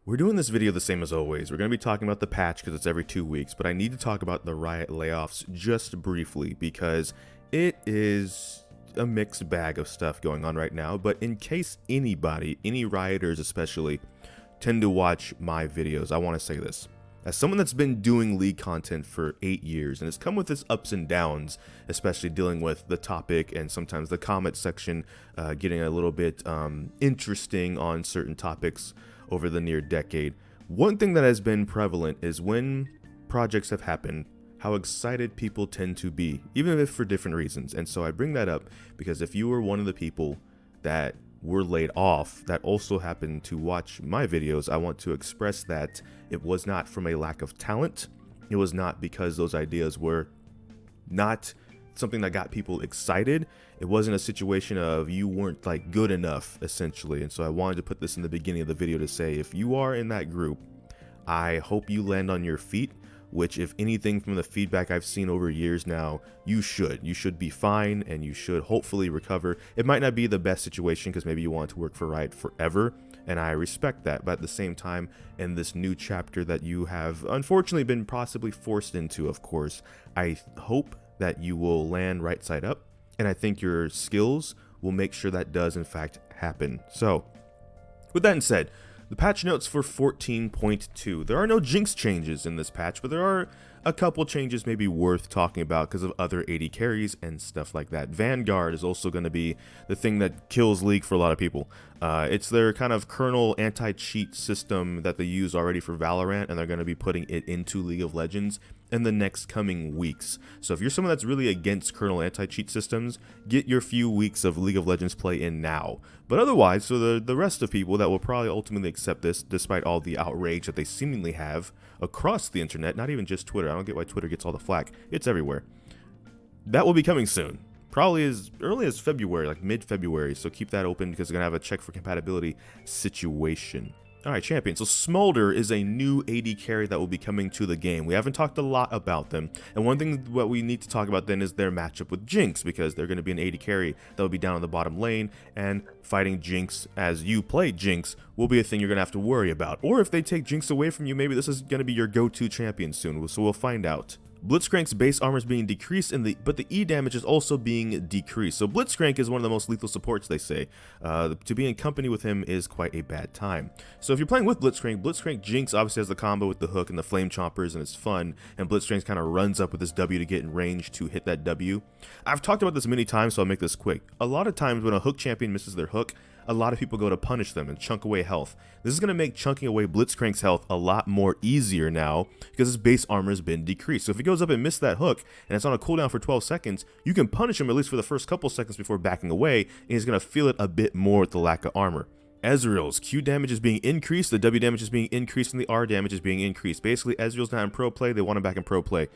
We're doing this video the same as always. We're going to be talking about the patch because it's every 2 weeks, but I need to talk about the Riot layoffs just briefly because it is a mixed bag of stuff going on right now. But in case anybody, any Rioters especially, tend to watch my videos, I want to say this. As someone that's been doing League content for 8 years and has come with its ups and downs, especially dealing with the topic and sometimes the comment section getting a little bit interesting on certain topics over the near decade, one thing that has been prevalent is when projects have happened, how excited people tend to be, even if for different reasons. And so I bring that up because if you were one of the people that were laid off that also happened to watch my videos, I want to express that it was not from a lack of talent. It was not because those ideas were not something that got people excited. It wasn't a situation of you weren't like good enough, essentially. And so I wanted to put this in the beginning of the video to say, if you are in that group, I hope you land on your feet, which if anything from the feedback I've seen over years now, you should be fine and you should hopefully recover. It might not be the best situation because maybe you want to work for Riot forever, and I respect that. But at the same time, in this new chapter that you have unfortunately been possibly forced into, of course, I hope that you will land right side up, and I think your skills will make sure that does in fact happen. So with that said, the patch notes for 14.2. There are no Jinx changes in this patch, but there are a couple changes maybe worth talking about because of other AD carries and stuff like that. Vanguard is also going to be the thing that kills League for a lot of people. It's their kind of kernel anti-cheat system that they use already for Valorant, and they're going to be putting it into League of Legends in the next coming weeks. So if you're someone that's really against kernel anti-cheat systems, get your few weeks of League of Legends play in now. But otherwise, so the rest of people that will probably ultimately accept this, despite all the outrage that they seemingly have across the internet, not even just Twitter. I don't get why Twitter gets all the flack. It's everywhere. That will be coming soon. Probably as early as February, like mid-February. So keep that open because they're going to have a check for compatibility situation. Alright, champion. So Smolder is a new AD carry that will be coming to the game. We haven't talked a lot about them, and one thing what we need to talk about then is their matchup with Jinx, because they're going to be an AD carry that will be down in the bottom lane, and fighting Jinx as you play Jinx will be a thing you're going to have to worry about. Or if they take Jinx away from you, maybe this is going to be your go-to champion soon, so we'll find out. Blitzcrank's base armor is being decreased, but the E damage is also being decreased. So Blitzcrank is one of the most lethal supports, they say. To be in company with him is quite a bad time. So if you're playing with Blitzcrank Jinx obviously has the combo with the hook and the flame choppers, and it's fun. And Blitzcrank kind of runs up with this W to get in range to hit that W. I've talked about this many times, so I'll make this quick. A lot of times when a hook champion misses their hook, a lot of people go to punish them and chunk away health. This is going to make chunking away Blitzcrank's health a lot more easier now because his base armor has been decreased. So if he goes up and misses that hook and it's on a cooldown for 12 seconds, you can punish him at least for the first couple seconds before backing away, and he's going to feel it a bit more with the lack of armor. Ezreal's Q damage is being increased, the W damage is being increased, and the R damage is being increased. Basically, Ezreal's not in pro play, they want him back in pro play.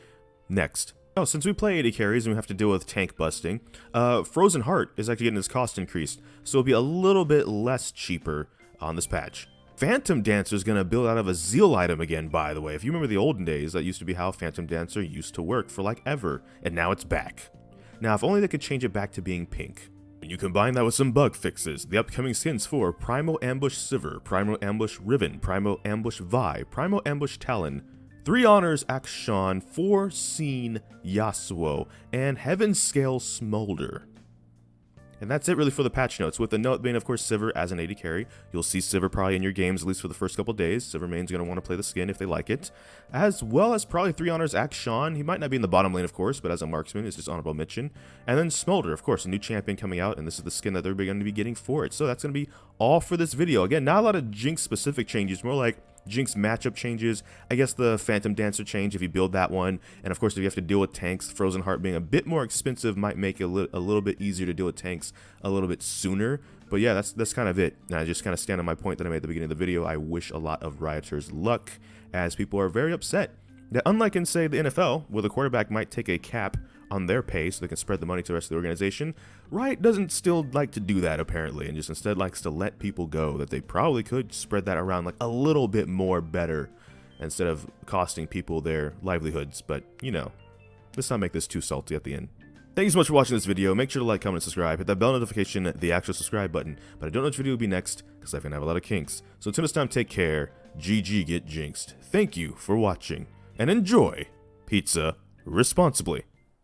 Next. Oh, since we play AD carries and we have to deal with tank busting, Frozen Heart is actually getting its cost increased, so it'll be a little bit less cheaper on this patch. Phantom Dancer is going to build out of a Zeal item again, by the way. If you remember the olden days, that used to be how Phantom Dancer used to work for like ever, and now it's back. Now, if only they could change it back to being pink. When you combine that with some bug fixes, the upcoming skins for Primal Ambush Sivir, Primal Ambush Riven, Primal Ambush Vi, Primal Ambush Talon, 3 Honors Akshan, 4 Scene Yasuo, and Heaven Scale Smolder. And that's it really for the patch notes, with the note being, of course, Sivir as an AD carry. You'll see Sivir probably in your games, at least for the first couple days. Sivir main's going to want to play the skin if they like it. As well as probably 3 Honors Akshan. He might not be in the bottom lane, of course, but as a marksman, it's just honorable mention. And then Smolder, of course, a new champion coming out, and this is the skin that they're going to be getting for it. So that's going to be all for this video. Again, not a lot of Jinx-specific changes, more like Jinx matchup changes. I guess the Phantom Dancer change if you build that one, and of course if you have to deal with tanks, Frozen Heart being a bit more expensive might make it a little bit easier to deal with tanks a little bit sooner. But yeah, that's kind of it. And I just kind of stand on my point that I made at the beginning of the video. I wish a lot of Rioters luck, as people are very upset that unlike in, say, the NFL, where the quarterback might take a cap on their pay so they can spread the money to the rest of the organization, Riot doesn't still like to do that, apparently, and just instead likes to let people go that they probably could spread that around like a little bit more better instead of costing people their livelihoods. But, you know, let's not make this too salty at the end. Thank you so much for watching this video. Make sure to like, comment, and subscribe. Hit that bell notification, the actual subscribe button. But I don't know which video will be next because I'm going to have a lot of kinks. So until this time, take care. ggGetJinxed. Thank you for watching, and enjoy pizza responsibly.